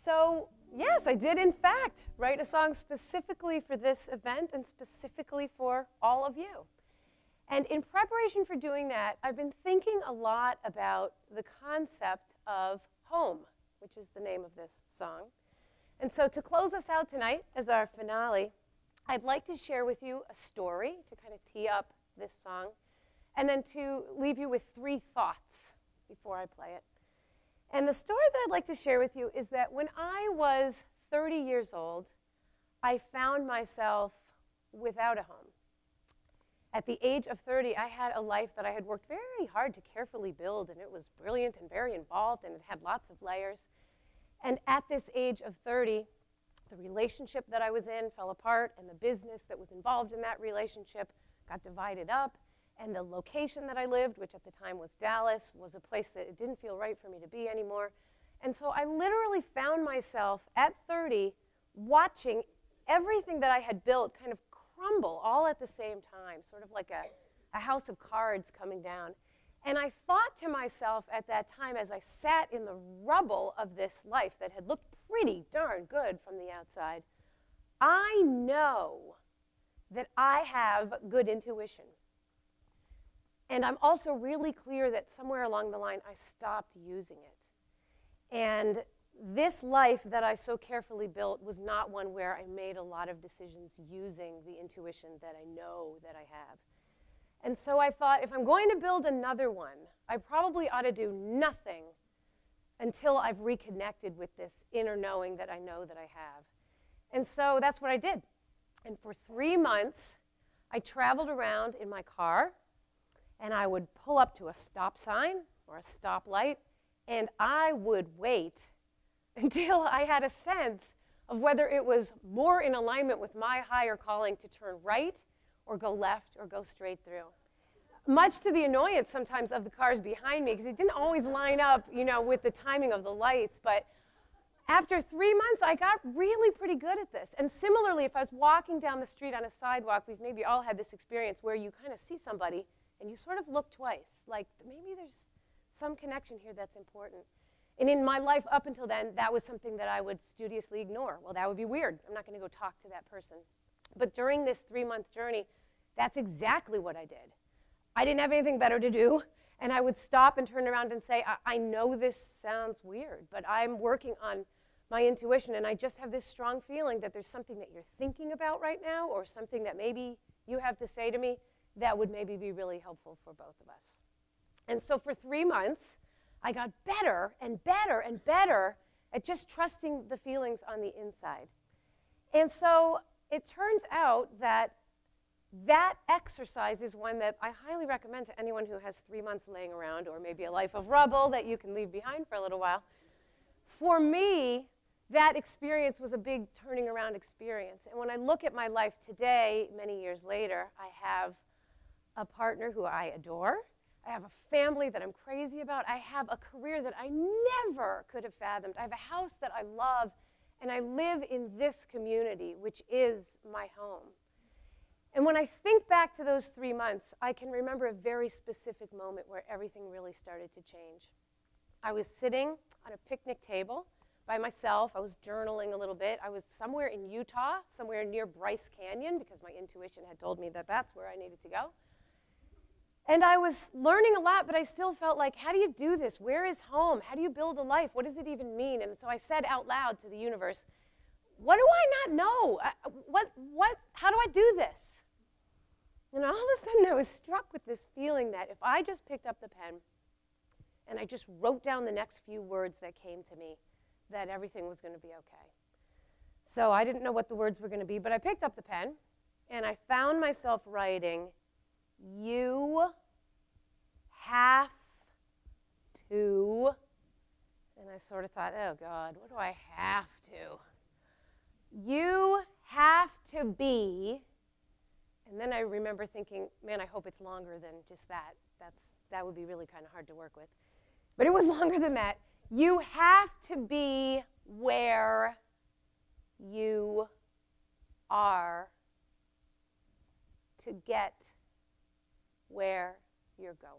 So yes, I did in fact write a song specifically for this event and specifically for all of you. And in preparation for doing that, I've been thinking a lot about the concept of home, which is the name of this song. And so to close us out tonight as our finale, I'd like to share with you a story to kind of tee up this song, and then to leave you with 3 thoughts before I play it. And the story that I'd like to share with you is that when I was 30 years old, I found myself without a home. At the age of 30, I had a life that I had worked very hard to carefully build, and it was brilliant and very involved, and it had lots of layers. And at this age of 30, the relationship that I was in fell apart, and the business that was involved in that relationship got divided up, and the location that I lived, which at the time was Dallas, was a place that it didn't feel right for me to be anymore. And so I literally found myself at 30 watching everything that I had built kind of crumble all at the same time, sort of like a house of cards coming down. And I thought to myself at that time, as I sat in the rubble of this life that had looked pretty darn good from the outside, I know that I have good intuition. And I'm also really clear that somewhere along the line I stopped using it. And this life that I so carefully built was not one where I made a lot of decisions using the intuition that I know that I have. And so I thought, if I'm going to build another one, I probably ought to do nothing until I've reconnected with this inner knowing that I know that I have. And so that's what I did. And for 3 months, I traveled around in my car, and I would pull up to a stop sign or a stoplight, and I would wait until I had a sense of whether it was more in alignment with my higher calling to turn right or go left or go straight through. Much to the annoyance sometimes of the cars behind me, because it didn't always line up, with the timing of the lights. But after 3 months, I got really pretty good at this. And similarly, if I was walking down the street on a sidewalk, we've maybe all had this experience where you kind of see somebody and you sort of look twice, like maybe there's some connection here that's important. And in my life up until then, that was something that I would studiously ignore. Well, that would be weird. I'm not going to go talk to that person. But during this 3-month journey, that's exactly what I did. I didn't have anything better to do, and I would stop and turn around and say, I know this sounds weird, but I'm working on my intuition, and I just have this strong feeling that there's something that you're thinking about right now, or something that maybe you have to say to me that would maybe be really helpful for both of us. And so for 3 months, I got better and better and better at just trusting the feelings on the inside. And so it turns out that that exercise is one that I highly recommend to anyone who has 3 months laying around, or maybe a life of rubble that you can leave behind for a little while. For me, that experience was a big turning around experience. And when I look at my life today, many years later, I have a partner who I adore. I have a family that I'm crazy about. I have a career that I never could have fathomed. I have a house that I love, and I live in this community, which is my home. And when I think back to those 3 months, I can remember a very specific moment where everything really started to change. I was sitting on a picnic table by myself. I was journaling a little bit. I was somewhere in Utah, somewhere near Bryce Canyon, because my intuition had told me that that's where I needed to go. And I was learning a lot, but I still felt like, how do you do this? Where is home? How do you build a life? What does it even mean? And so I said out loud to the universe, what do I not know? How do I do this? And all of a sudden I was struck with this feeling that if I just picked up the pen and I just wrote down the next few words that came to me, that everything was going to be okay. So I didn't know what the words were going to be, but I picked up the pen and I found myself writing, you have to, and I sort of thought, oh God, what do I have to? You have to be, and then I remember thinking, man, I hope it's longer than just that. That would be really kind of hard to work with. But it was longer than that. You have to be where you are to get where you're going.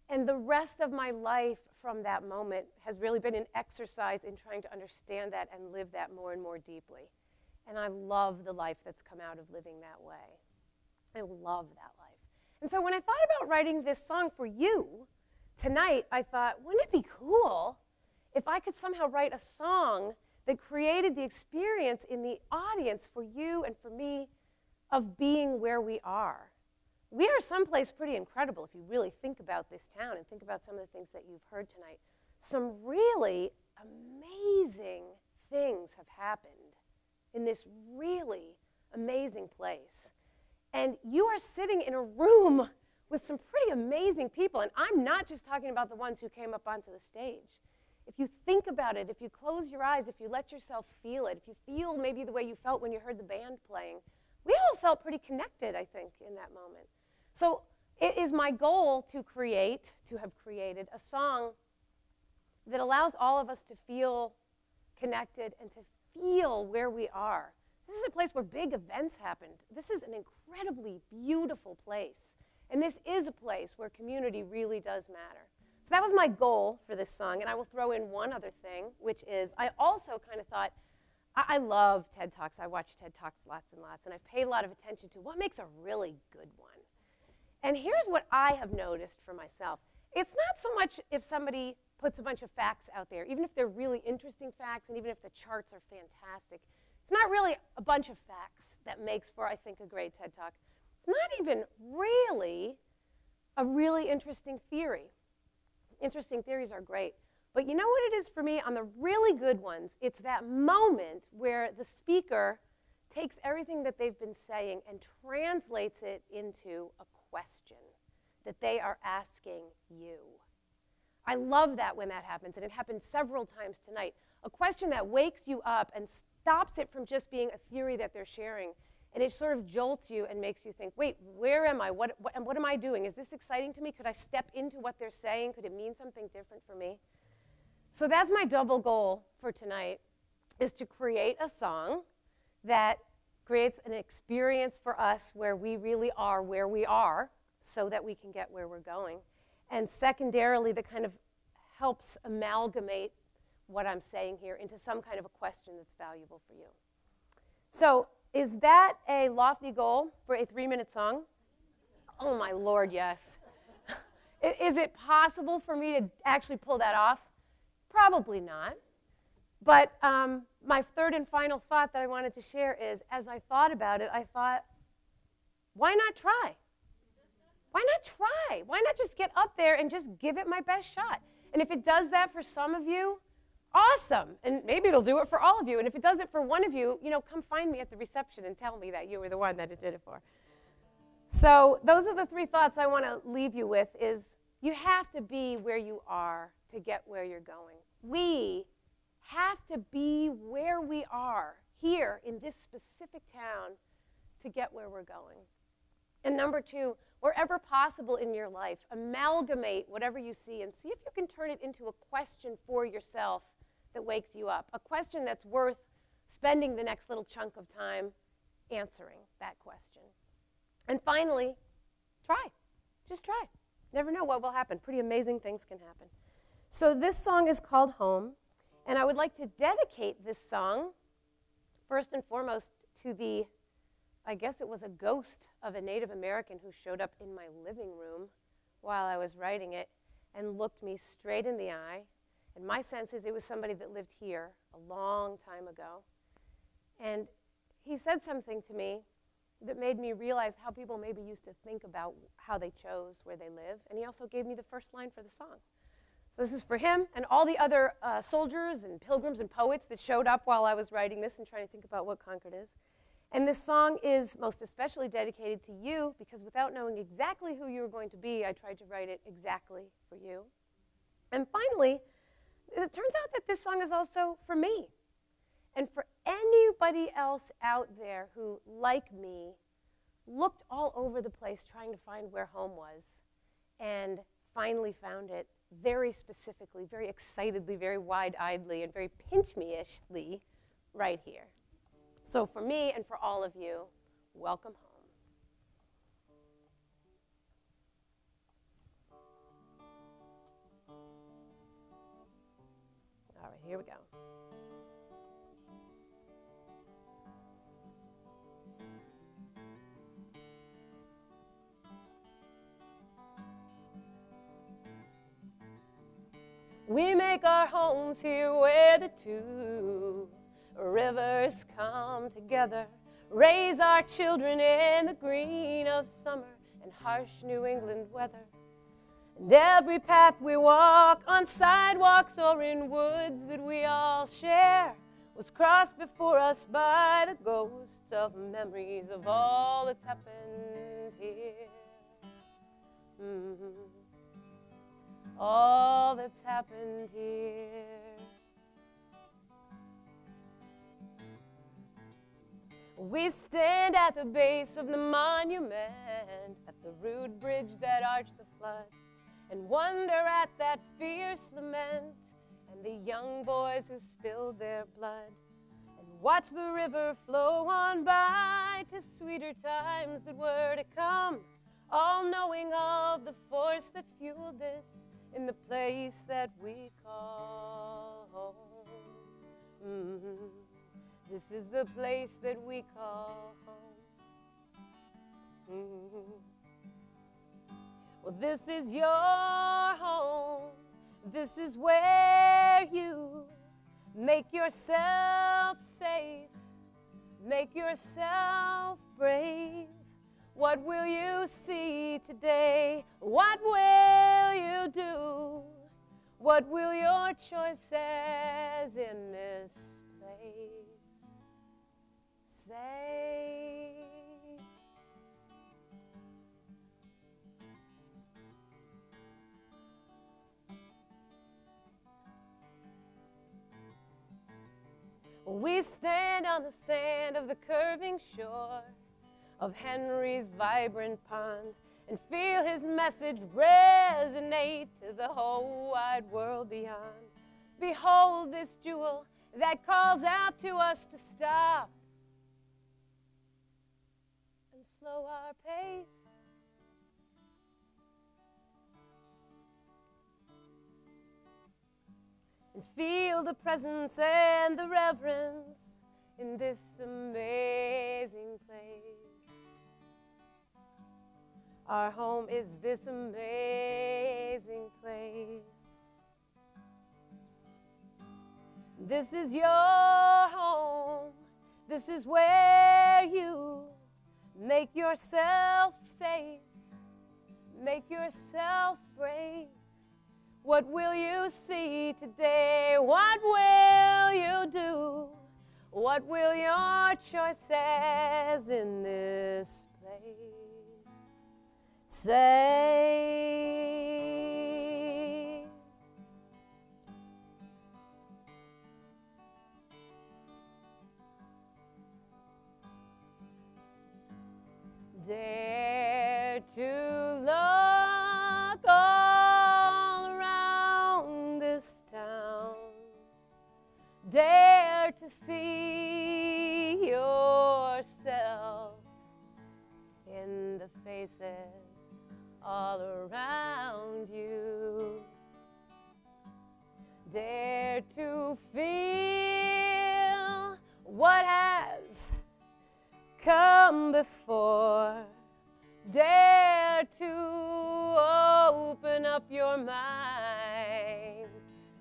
And the rest of my life from that moment has really been an exercise in trying to understand that and live that more and more deeply. And I love the life that's come out of living that way. I love that life. And so when I thought about writing this song for you tonight, I thought, wouldn't it be cool if I could somehow write a song that created the experience in the audience for you and for me of being where we are. We are someplace pretty incredible if you really think about this town and think about some of the things that you've heard tonight. Some really amazing things have happened in this really amazing place. And you are sitting in a room with some pretty amazing people. And I'm not just talking about the ones who came up onto the stage. If you think about it, if you close your eyes, if you let yourself feel it, if you feel maybe the way you felt when you heard the band playing, we all felt pretty connected, I think, in that moment. So it is my goal to have created a song that allows all of us to feel connected and to feel where we are. This is a place where big events happened. This is an incredibly beautiful place. And this is a place where community really does matter. So that was my goal for this song, and I will throw in one other thing, which is I also kind of thought, I love TED Talks. I watch TED Talks lots and lots, and I've paid a lot of attention to what makes a really good one. And here's what I have noticed for myself. It's not so much if somebody puts a bunch of facts out there, even if they're really interesting facts, and even if the charts are fantastic. It's not really a bunch of facts that makes for, I think, a great TED Talk. It's not even really a really interesting theory. Interesting theories are great. But you know what it is for me on the really good ones? It's that moment where the speaker takes everything that they've been saying and translates it into a question that they are asking you. I love that when that happens, and it happened several times tonight. A question that wakes you up and stops it from just being a theory that they're sharing, and it sort of jolts you and makes you think, wait, where am I? What am I doing? Is this exciting to me? Could I step into what they're saying? Could it mean something different for me? So that's my double goal for tonight, is to create a song that creates an experience for us where we really are where we are so that we can get where we're going. And secondarily, that kind of helps amalgamate what I'm saying here into some kind of a question that's valuable for you. So is that a lofty goal for a 3-minute song? Oh, my Lord, yes. Is it possible for me to actually pull that off? Probably not. But my third and final thought that I wanted to share is, as I thought about it, I thought, why not try? Why not try? Why not just get up there and just give it my best shot? And if it does that for some of you, awesome. And maybe it'll do it for all of you. And if it does it for one of you, come find me at the reception and tell me that you were the one that it did it for. So those are the 3 thoughts I want to leave you with, is you have to be where you are to get where you're going. We have to be where we are here in this specific town to get where we're going. And number 2, wherever possible in your life, amalgamate whatever you see and see if you can turn it into a question for yourself that wakes you up, a question that's worth spending the next little chunk of time answering that question. And finally, try. Just try. Never know what will happen. Pretty amazing things can happen. So this song is called Home, and I would like to dedicate this song first and foremost to the, I guess it was a ghost of a Native American who showed up in my living room while I was writing it and looked me straight in the eye. And my sense is it was somebody that lived here a long time ago. And he said something to me that made me realize how people maybe used to think about how they chose where they live. And he also gave me the first line for the song. So this is for him and all the other soldiers and pilgrims and poets that showed up while I was writing this and trying to think about what Concord is. And this song is most especially dedicated to you, because without knowing exactly who you were going to be, I tried to write it exactly for you. And finally, it turns out that this song is also for me and for anybody else out there who, like me, looked all over the place trying to find where home was and finally found it very specifically, very excitedly, very wide-eyedly, and very pinch-me-ishly right here. So for me and for all of you, welcome home. Here we go. We make our homes here where the two rivers come together, raise our children in the green of summer and harsh New England weather. And every path we walk, on sidewalks or in woods that we all share, was crossed before us by the ghosts of memories of all that's happened here. All that's happened here. We stand at the base of the monument, at the rude bridge that arched the flood, and wonder at that fierce lament and the young boys who spilled their blood, and watch the river flow on by to sweeter times that were to come, all knowing of the force that fueled this in the place that we call home. This is the place that we call home. Well, this is your home. This is where you make yourself safe, make yourself brave. What will you see today? What will you do? What will your choices in this place say? We stand on the sand of the curving shore of Henry's vibrant pond and feel his message resonate to the whole wide world beyond. Behold this jewel that calls out to us to stop and slow our pace. And feel the presence and the reverence in this amazing place. Our home is this amazing place. This is your home. This is where you make yourself safe, make yourself brave. What will you see today? What will you do? What will your choices in this place say? Dare to look all around this town. Dare to see yourself in the faces all around you. Dare to feel what has come before. Dare to open up your mind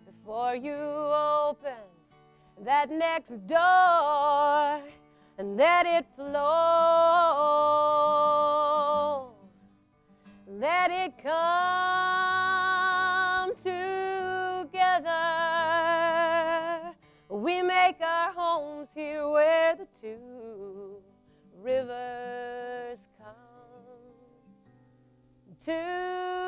before you open that next door and let it flow. Let it come together. We make our homes here where the two rivers come together.